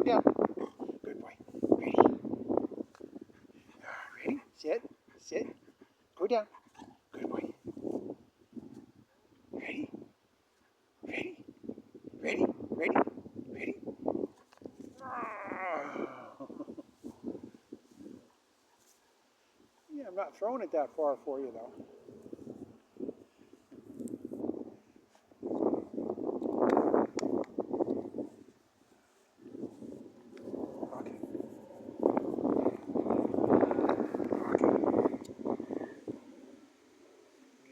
down. Good boy. Ready? Ready? Sit. Sit. Go down. Good boy. Ready? Ready? Ready? Ready? Ready? Yeah, I'm not throwing it that far for you though. Okay.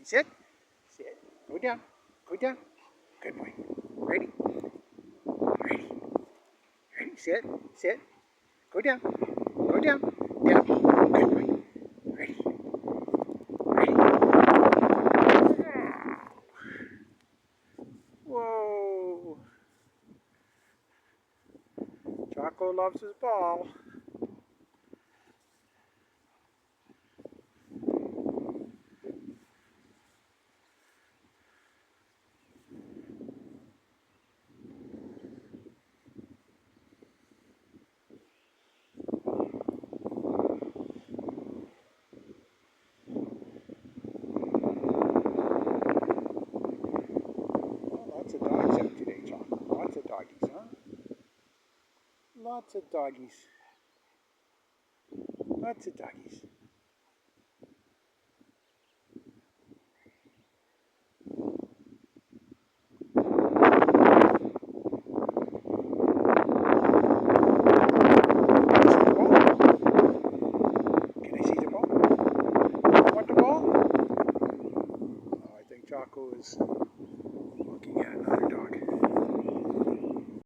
Sit. Sit. Go down. Go down. Good boy. Ready? Ready? Ready? Sit. Sit. Go down. Go down. Down. Good boy. Ready? Ready? Whoa. Choco loves his ball. Lots of dogs out today, Choco. Lots of doggies, huh? Lots of doggies. Lots of doggies.